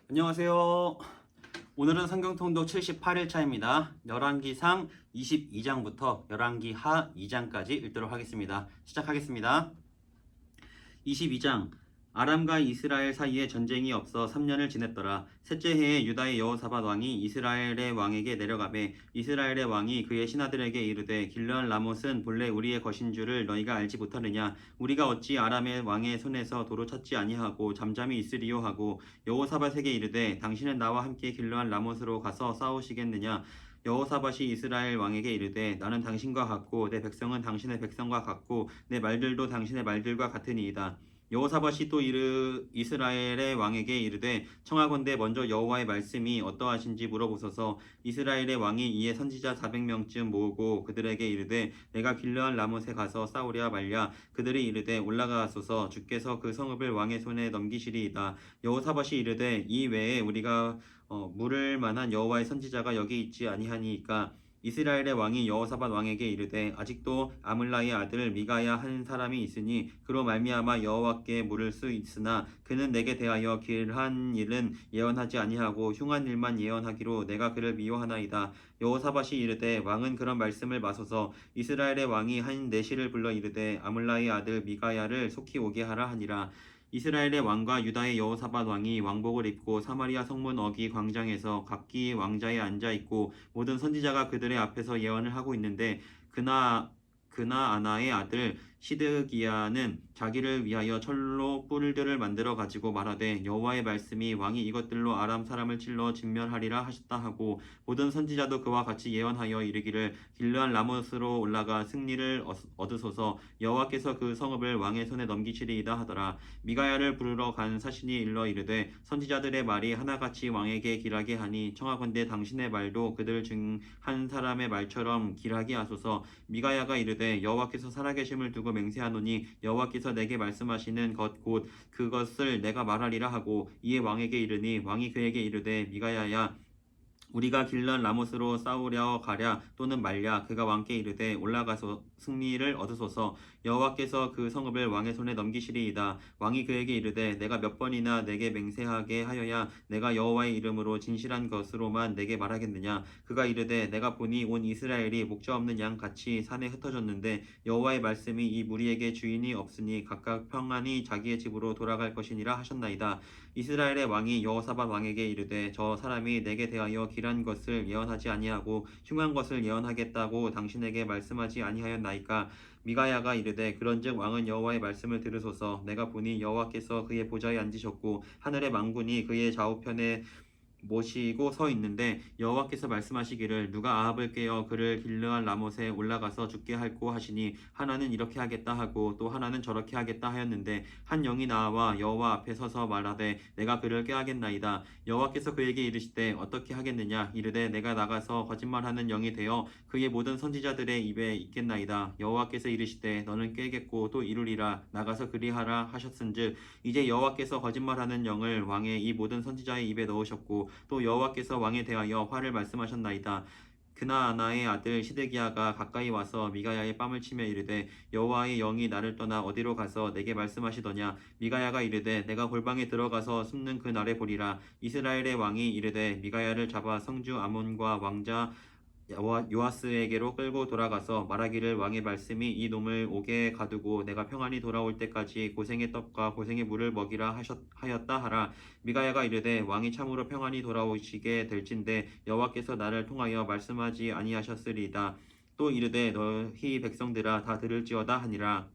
안녕하세요. 오늘은 성경통독 78일차입니다. 열왕기상 22장부터 열왕기하 2장까지 읽도록 하겠습니다. 시작하겠습니다. 22장 아람과 이스라엘 사이에 전쟁이 없어 3년을 지냈더라. 셋째 해에 유다의 여호사밧 왕이 이스라엘의 왕에게 내려가매 이스라엘의 왕이 그의 신하들에게 이르되 길르앗 라못은 본래 우리의 것인 줄을 너희가 알지 못하느냐. 우리가 어찌 아람의 왕의 손에서 도로 찾지 아니하고 잠잠히 있으리요 하고 여호사밧에게 이르되 당신은 나와 함께 길르앗 라못으로 가서 싸우시겠느냐. 여호사밧이 이스라엘 왕에게 이르되 나는 당신과 같고 내 백성은 당신의 백성과 같고 내 말들도 당신의 말들과 같으니이다. 여호사밧이 또 이스라엘의 왕에게 이르되 청하건대 먼저 여호와의 말씀이 어떠하신지 물어보소서. 이스라엘의 왕이 이에 선지자 400명쯤 모으고 그들에게 이르되 내가 길르앗 라못에 가서 싸우랴 말랴. 그들이 이르되 올라가소서. 주께서 그 성읍을 왕의 손에 넘기시리이다. 여호사밧이 이르되 이 외에 우리가 물을 만한 여호와의 선지자가 여기 있지 아니하니이까. 이스라엘의 왕이 여호사밧 왕에게 이르되 아직도 아물라의 아들 미가야 한 사람이 있으니 그로 말미암아 여호와께 물을 수 있으나 그는 내게 대하여 길한 일은 예언하지 아니하고 흉한 일만 예언하기로 내가 그를 미워하나이다. 여호사밧이 이르되 왕은 그런 말씀을 마소서. 이스라엘의 왕이 한 내시를 불러 이르되 아물라의 아들 미가야를 속히 오게 하라 하니라. 이스라엘의 왕과 유다의 여호사밧 왕이 왕복을 입고 사마리아 성문 어기 광장에서 각기 왕자에 앉아 있고 모든 선지자가 그들의 앞에서 예언을 하고 있는데 그나아나의 아들 시드기야는 자기를 위하여 철로 뿔들을 만들어 가지고 말하되 여호와의 말씀이 왕이 이것들로 아람 사람을 찔러 진멸하리라 하셨다 하고 모든 선지자도 그와 같이 예언하여 이르기를 길르앗 라못으로 올라가 승리를 얻으소서. 여호와께서 그 성읍을 왕의 손에 넘기시리이다 하더라. 미가야를 부르러 간 사신이 일러 이르되 선지자들의 말이 하나같이 왕에게 길하게 하니 청하건대 당신의 말도 그들 중 한 사람의 말처럼 길하게 하소서. 미가야가 이르되 여호와께서 살아계심을 두고 맹세하노니 여호와께서 내게 말씀하시는 것 곧 그것을 내가 말하리라 하고 이에 왕에게 이르니 왕이 그에게 이르되 미가야야 우리가 길르앗 라못으로 싸우려 가랴 또는 말랴. 그가 왕께 이르되 올라가서 승리를 얻으소서. 여호와께서 그 성읍을 왕의 손에 넘기시리이다. 왕이 그에게 이르되 내가 몇 번이나 내게 맹세하게 하여야 내가 여호와의 이름으로 진실한 것으로만 내게 말하겠느냐. 그가 이르되 내가 보니 온 이스라엘이 목자 없는 양 같이 산에 흩어졌는데 여호와의 말씀이 이 무리에게 주인이 없으니 각각 평안히 자기의 집으로 돌아갈 것이니라 하셨나이다. 이스라엘의 왕이 여호사밧 왕에게 이르되 저 사람이 내게 대하여 길한 것을 예언하지 아니하고 흉한 것을 예언하겠다고 당신에게 말씀하지 아니하였나이까. 미가야가 이르되 그런즉 왕은 여호와의 말씀을 들으소서. 내가 보니 여호와께서 그의 보좌에 앉으셨고 하늘의 만군이 그의 좌우편에 모시고 서 있는데 여호와께서 말씀하시기를 누가 아합을 깨어 그를 길르앗 라못에 올라가서 죽게 할꼬 하시니 하나는 이렇게 하겠다 하고 또 하나는 저렇게 하겠다 하였는데 한 영이 나와 여호와 앞에 서서 말하되 내가 그를 꾀하겠나이다. 여호와께서 그에게 이르시되 어떻게 하겠느냐. 이르되 내가 나가서 거짓말하는 영이 되어 그의 모든 선지자들의 입에 있겠나이다. 여호와께서 이르시되 너는 꾀겠고 또 이루리라. 나가서 그리하라 하셨은즉 이제 여호와께서 거짓말하는 영을 왕의 이 모든 선지자의 입에 넣으셨고 또 여호와께서 왕에 대하여 화를 말씀하셨나이다. 그나아나의 아들 시드기야가 가까이 와서 미가야의 뺨을 치며 이르되 여호와의 영이 나를 떠나 어디로 가서 내게 말씀하시더냐. 미가야가 이르되 내가 골방에 들어가서 숨는 그 날에 보리라. 이스라엘의 왕이 이르되 미가야를 잡아 성주 아몬과 왕자 요아스에게로 끌고 돌아가서 말하기를 왕의 말씀이 이 놈을 옥에 가두고 내가 평안히 돌아올 때까지 고생의 떡과 고생의 물을 먹이라 하였다 하라. 미가야가 이르되 왕이 참으로 평안히 돌아오시게 될진데 여호와께서 나를 통하여 말씀하지 아니하셨으리이다. 또 이르되 너희 백성들아 다 들을지어다 하니라.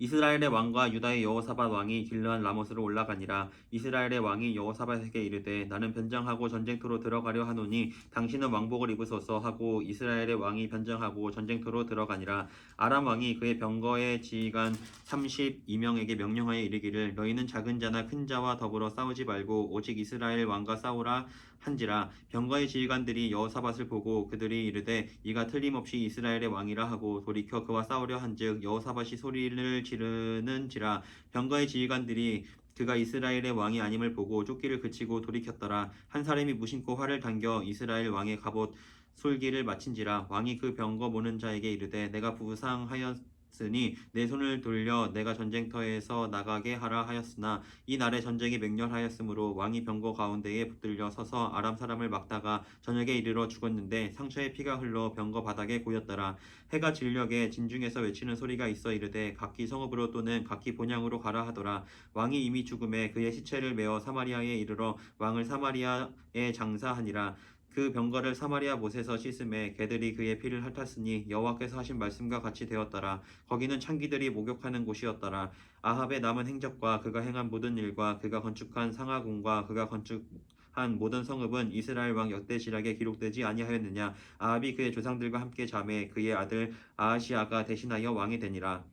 이스라엘의 왕과 유다의 여호사밧 왕이 길르앗 라못으로 올라가니라. 이스라엘의 왕이 여호사밧에게 이르되 나는 변장하고 전쟁터로 들어가려 하노니 당신은 왕복을 입으소서 하고 이스라엘의 왕이 변장하고 전쟁터로 들어가니라. 아람 왕이 그의 병거의 지휘관 32명에게 명령하여 이르기를 너희는 작은 자나 큰 자와 더불어 싸우지 말고 오직 이스라엘 왕과 싸우라 한지라. 병거의 지휘관들이 여호사밧을 보고 그들이 이르되 이가 틀림없이 이스라엘의 왕이라 하고 돌이켜 그와 싸우려 한즉 여호사밧이 소리를 지르는지라. 병거의 지휘관들이 그가 이스라엘의 왕이 아님을 보고 쫓기를 그치고 돌이켰더라. 한 사람이 무심코 활을 당겨 이스라엘 왕의 갑옷 솔기를 마친지라. 왕이 그 병거 모는 자에게 이르되 내가 부상하였 으니 내 손을 돌려 내가 전쟁터에서 나가게 하라 하였으나 이 날에 전쟁이 맹렬하였으므로 왕이 병거 가운데에 붙들려 서서 아람 사람을 막다가 저녁에 이르러 죽었는데 상처에 피가 흘러 병거 바닥에 고였더라. 해가 질녘에 진중에서 외치는 소리가 있어 이르되 각기 성읍으로 또는 각기 본향으로 가라 하더라. 왕이 이미 죽음에 그의 시체를 메어 사마리아에 이르러 왕을 사마리아에 장사하니라. 그 병거를 사마리아 못에서 씻음에 개들이 그의 피를 핥았으니 여호와께서 하신 말씀과 같이 되었더라. 거기는 창기들이 목욕하는 곳이었더라. 아합의 남은 행적과 그가 행한 모든 일과 그가 건축한 상하궁과 그가 건축한 모든 성읍은 이스라엘 왕 역대지략에 기록되지 아니하였느냐. 아합이 그의 조상들과 함께 잠에 그의 아들 아하시아가 대신하여 왕이 되니라.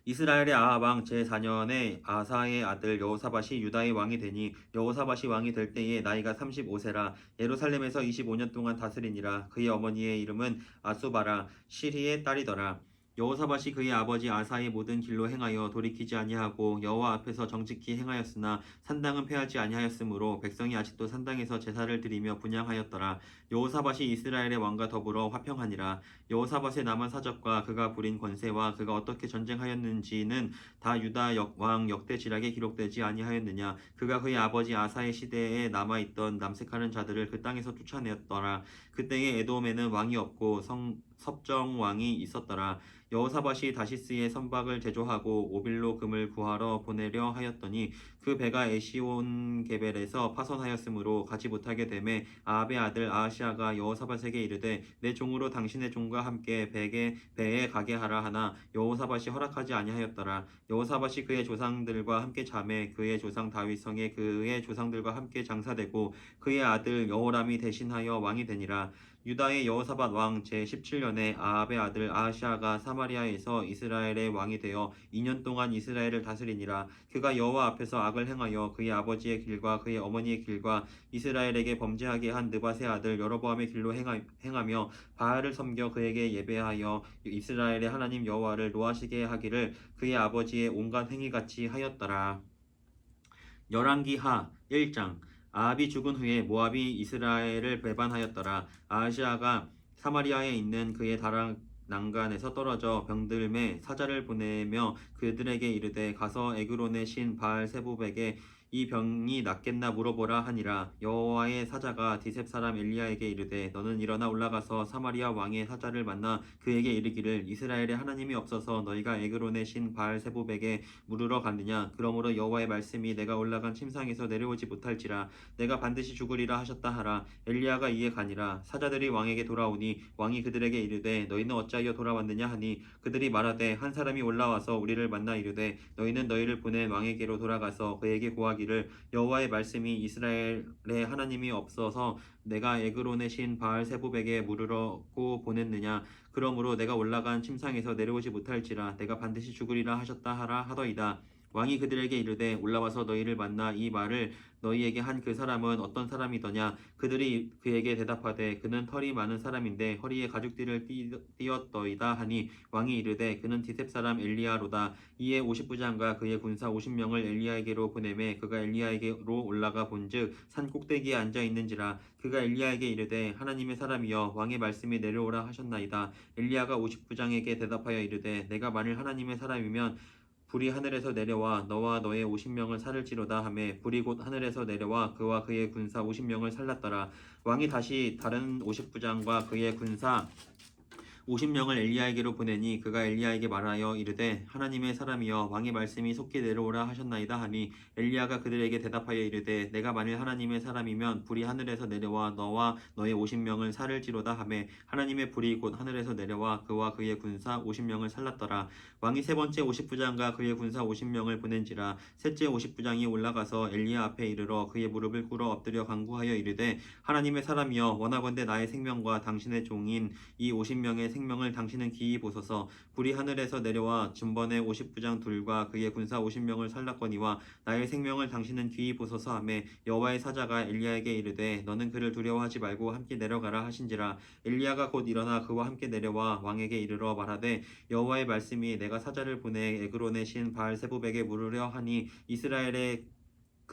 이스라엘의 아합 왕 제4년에 아사의 아들 여호사밧이 유다의 왕이 되니 여호사밧이 왕이 될 때에 나이가 35세라. 예루살렘에서 25년 동안 다스리니라. 그의 어머니의 이름은 아수바라 시리의 딸이더라. 여호사밧이 그의 아버지 아사의 모든 길로 행하여 돌이키지 아니하고 여호와 앞에서 정직히 행하였으나 산당은 패하지 아니하였으므로 백성이 아직도 산당에서 제사를 드리며 분향하였더라. 여호사밧이 이스라엘의 왕과 더불어 화평하니라. 여호사밧의 남은 사적과 그가 부린 권세와 그가 어떻게 전쟁하였는지는 다 유다 왕 역대지략에 기록되지 아니하였느냐. 그가 그의 아버지 아사의 시대에 남아있던 남색하는 자들을 그 땅에서 쫓아내었더라. 그때에 에돔에는 왕이 없고 섭정 왕이 있었더라. 여호사밧이 다시스의 선박을 제조하고 오빌로 금을 구하러 보내려 하였더니 그 배가 에시온 게벨에서 파손하였으므로 가지 못하게 되매 아합의 아들 아하시아가 여호사밧에게 이르되 내 종으로 당신의 종과 함께 배에 가게 하라 하나 여호사밧이 허락하지 아니하였더라. 여호사밧이 그의 조상들과 함께 잠에 그의 조상 다윗 성에 그의 조상들과 함께 장사되고 그의 아들 여호람이 대신하여 왕이 되니라. 유다의 여호사밧 왕 제17년에 아합의 아들 아하시아가 사마리아에서 이스라엘의 왕이 되어 2년 동안 이스라엘을 다스리니라. 그가 여호와 앞에서 악을 행하여 그의 아버지의 길과 그의 어머니의 길과 이스라엘에게 범죄하게 한 느밧의 아들 여로보암의 길로 행하며 바알을 섬겨 그에게 예배하여 이스라엘의 하나님 여호와를 노하시게 하기를 그의 아버지의 온갖 행위같이 하였더라. 열왕기하 1장. 아합이 죽은 후에 모압이 이스라엘을 배반하였더라. 아하시아가 사마리아에 있는 그의 다락 난간에서 떨어져 병들매 사자를 보내며 그들에게 이르되 가서 에그론의 신 바알세붑에게 이 병이 낫겠나 물어보라 하니라. 여호와의 사자가 디셉 사람 엘리야에게 이르되 너는 일어나 올라가서 사마리아 왕의 사자를 만나 그에게 이르기를 이스라엘의 하나님이 없어서 너희가 에그론의 신 바알세붑에게 물으러 갔느냐. 그러므로 여호와의 말씀이 내가 올라간 침상에서 내려오지 못할지라 내가 반드시 죽으리라 하셨다 하라. 엘리야가 이에 가니라. 사자들이 왕에게 돌아오니 왕이 그들에게 이르되 너희는 어찌하여 돌아왔느냐 하니 그들이 말하되 한 사람이 올라와서 우리를 만나 이르되 너희는 너희를 보낸 왕에게로 돌아가서 그에게 고하기를 여호와의 말씀이 이스라엘의 하나님이 없어서 내가 에그론의 신 바알세붑에게 물으라고 보냈느냐. 그러므로 내가 올라간 침상에서 내려오지 못할지라 내가 반드시 죽으리라 하셨다 하라 하더이다. 왕이 그들에게 이르되 올라와서 너희를 만나 이 말을 너희에게 한 그 사람은 어떤 사람이더냐. 그들이 그에게 대답하되 그는 털이 많은 사람인데 허리에 가죽띠를 띠었더이다 하니 왕이 이르되 그는 디셉 사람 엘리야로다. 이에 50부장과 그의 군사 50명을 엘리야에게로 보내매 그가 엘리야에게로 올라가 본즉 산 꼭대기에 앉아 있는지라. 그가 엘리야에게 이르되 하나님의 사람이여 왕의 말씀이 내려오라 하셨나이다. 엘리야가 50부장에게 대답하여 이르되 내가 만일 하나님의 사람이면 불이 하늘에서 내려와 너와 너의 50명을 살을지로다 하매 불이 곧 하늘에서 내려와 그와 그의 군사 50명을 살랐더라. 왕이 다시 다른 50부장과 그의 군사 50명을 엘리야에게로 보내니 그가 엘리야에게 말하여 이르되 하나님의 사람이여 왕의 말씀이 속히 내려오라 하셨나이다 하니 엘리야가 그들에게 대답하여 이르되 내가 만일 하나님의 사람이면 불이 하늘에서 내려와 너와 너의 50명을 살을지로다 하매 하나님의 불이 곧 하늘에서 내려와 그와 그의 군사 50명을 살랐더라. 왕이 세 번째 50부장과 그의 군사 50명을 보낸지라. 셋째 50부장이 올라가서 엘리야 앞에 이르러 그의 무릎을 꿇어 엎드려 간구하여 이르되 하나님의 사람이여 원하건대 나의 생명과 당신의 종인 이 50명의 생명을 당신은 기이 보소서. 불이 하늘에서 내려와 전번에 50부장 둘과 그의 군사 50명을 살랐거니와 나의 생명을 당신은 기이 보소서 하며 여호와의 사자가 엘리야에게 이르되 너는 그를 두려워하지 말고 함께 내려가라 하신지라. 엘리야가 곧 일어나 그와 함께 내려와 왕에게 이르러 말하되 여호와의 말씀이 내가 사자를 보내 에그론의 신 바알세붑에게 물으려 하니 이스라엘의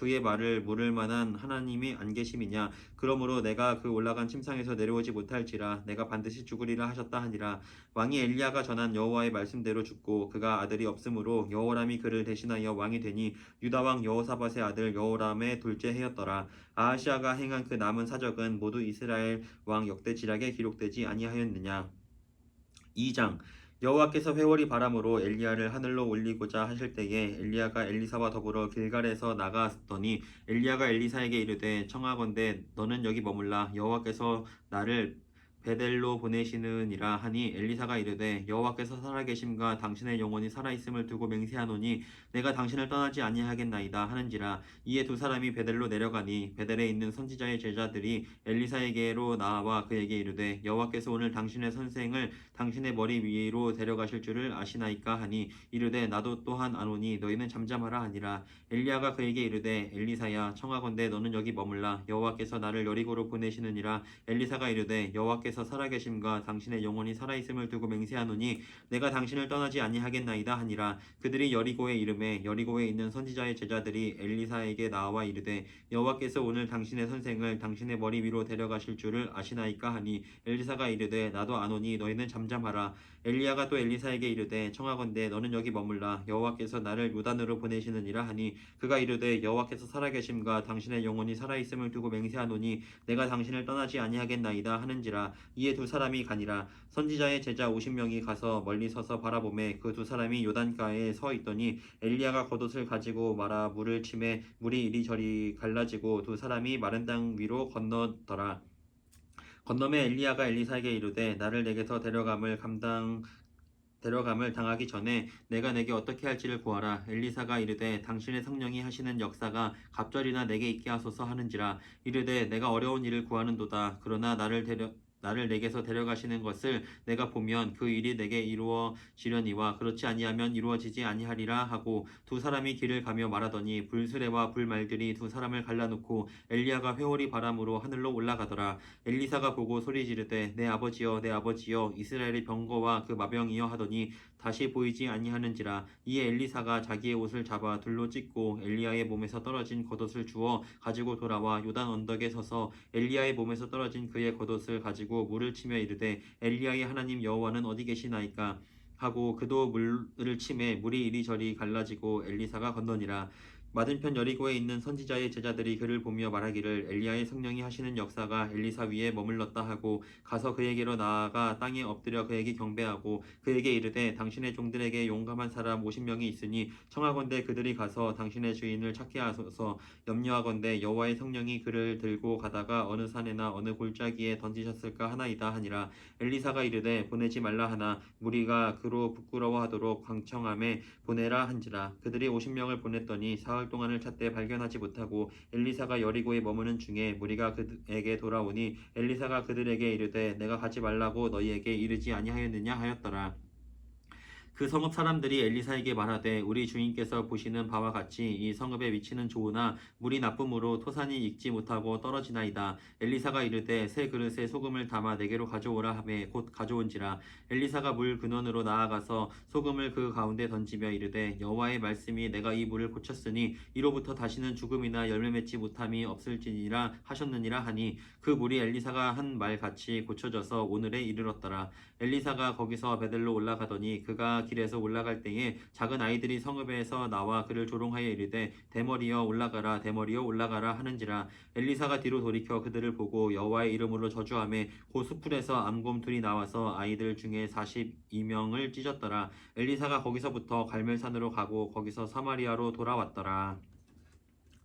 그의 말을 물을 만한 하나님이 안 계심이냐. 그러므로 내가 그 올라간 침상에서 내려오지 못할지라 내가 반드시 죽으리라 하셨다 하니라. 왕이 엘리야가 전한 여호와의 말씀대로 죽고 그가 아들이 없으므로 여호람이 그를 대신하여 왕이 되니 유다 왕 여호사밧의 아들 여호람의 둘째 해였더라. 아하시아가 행한 그 남은 사적은 모두 이스라엘 왕 역대지략에 기록되지 아니하였느냐. 2장. 여호와께서 회오리 바람으로 엘리야를 하늘로 올리고자 하실 때에 엘리야가 엘리사와 더불어 길갈에서 나갔더니 엘리야가 엘리사에게 이르되 청하건대 너는 여기 머물라. 여호와께서 나를 베델로 보내시느니라 하니 엘리사가 이르되 여호와께서 살아계심과 당신의 영혼이 살아있음을 두고 맹세하노니 내가 당신을 떠나지 아니하겠나이다 하는지라. 이에 두 사람이 베델로 내려가니 베델에 있는 선지자의 제자들이 엘리사에게로 나와 그에게 이르되 여호와께서 오늘 당신의 선생을 당신의 머리 위로 데려가실 줄을 아시나이까 하니 이르되 나도 또한 아노니 너희는 잠잠하라 하니라. 엘리야가 그에게 이르되 엘리사야 청하건대 너는 여기 머물라. 여호와께서 나를 여리고로 보내시느니라. 엘리사가 이르되 여호와께서 살아계심과 당신의 영혼이 살아있음을 두고 맹세하노니 내가 당신을 떠나지 아니하겠나이다 하니라. 그들이 여리고에 이르매 여리고에 있는 선지자의 제자들이 엘리사에게 나와 이르되 여호와께서 오늘 당신의 선생을 당신의 머리 위로 데려가실 줄을 아시나이까 하니 엘리사가 이르되 나도 아노니 너희는 잠잠하라. 엘리야가 또 엘리사에게 이르되 청하건대 너는 여기 머물라. 여호와께서 나를 요단으로 보내시느니라 하니 그가 이르되 여호와께서 살아계심과 당신의 영혼이 살아있음을 두고 맹세하노니 내가 당신을 떠나지 아니하겠나이다 하는지라. 이에 두 사람이 가니라. 선지자의 제자 50명이 가서 멀리 서서 바라보매 그 두 사람이 요단가에 서 있더니 엘리야가 겉옷을 가지고 말아 물을 치매 물이 이리저리 갈라지고 두 사람이 마른 땅 위로 건너더라. 건너매 엘리야가 엘리사에게 이르되 나를 내게서 데려감을 당하기 전에 내가 내게 어떻게 할지를 구하라. 엘리사가 이르되 당신의 성령이 하시는 역사가 갑절이나 내게 있게 하소서 하는지라. 이르되 내가 어려운 일을 구하는도다. 그러나 나를 내게서 데려가시는 것을 내가 보면 그 일이 내게 이루어지려니와 그렇지 아니하면 이루어지지 아니하리라 하고 두 사람이 길을 가며 말하더니 불수레와 불말들이 두 사람을 갈라놓고 엘리야가 회오리 바람으로 하늘로 올라가더라. 엘리사가 보고 소리 지르되 내 아버지여 내 아버지여 이스라엘의 병거와 그 마병이여 하더니 다시 보이지 아니하는지라. 이에 엘리사가 자기의 옷을 잡아 둘로 찢고 엘리야의 몸에서 떨어진 겉옷을 주워 가지고 돌아와 요단 언덕에 서서 엘리야의 몸에서 떨어진 그의 겉옷을 가지고 물을 치며 이르되 엘리야의 하나님 여호와는 어디 계시나이까 하고 그도 물을 치매 물이 이리저리 갈라지고 엘리사가 건너니라. 맞은편 여리고에 있는 선지자의 제자들이 그를 보며 말하기를 엘리야의 성령이 하시는 역사가 엘리사 위에 머물렀다 하고 가서 그에게로 나아가 땅에 엎드려 그에게 경배하고 그에게 이르되 당신의 종들에게 용감한 사람 50명이 있으니 청하건대 그들이 가서 당신의 주인을 찾게 하소서. 염려하건대 여호와의 성령이 그를 들고 가다가 어느 산에나 어느 골짜기에 던지셨을까 하나이다 하니라. 엘리사가 이르되 보내지 말라 하나 무리가 그로 부끄러워하도록 광청함에 보내라 한지라. 그들이 50명을 보냈더니 사흘 동안을 찾되 발견하지 못하고 엘리사가 여리고에 머무는 중에 무리가 그에게 돌아오니 엘리사가 그들에게 이르되 내가 가지 말라고 너희에게 이르지 아니하였느냐 하였더라. 그 성읍 사람들이 엘리사에게 말하되 우리 주인께서 보시는 바와 같이 이 성읍의 위치는 좋으나 물이 나쁨으로 토산이 익지 못하고 떨어지나이다. 엘리사가 이르되 새 그릇에 소금을 담아 내게로 가져오라 하매 곧 가져온지라. 엘리사가 물 근원으로 나아가서 소금을 그 가운데 던지며 이르되 여호와의 말씀이 내가 이 물을 고쳤으니 이로부터 다시는 죽음이나 열매 맺지 못함이 없을지니라 하셨느니라 하니 그 물이 엘리사가 한 말 같이 고쳐져서 오늘에 이르렀더라. 엘리사가 거기서 베델로 올라가더니 그가 길에서 올라갈 때에 작은 아이들이 성읍에서 나와 그를 조롱하여 이르되 대머리여 올라가라 대머리여 올라가라 하는지라. 엘리사가 뒤로 돌이켜 그들을 보고 여호와의 이름으로 저주하며 그 수풀에서 암곰 둘이 나와서 아이들 중에 42명을 찢었더라. 엘리사가 거기서부터 갈멜산으로 가고 거기서 사마리아로 돌아왔더라.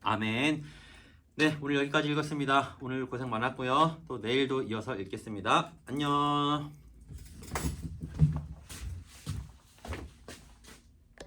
아멘. 네, 오늘 여기까지 읽었습니다. 오늘 고생 많았고요. 또 내일도 이어서 읽겠습니다. 안녕.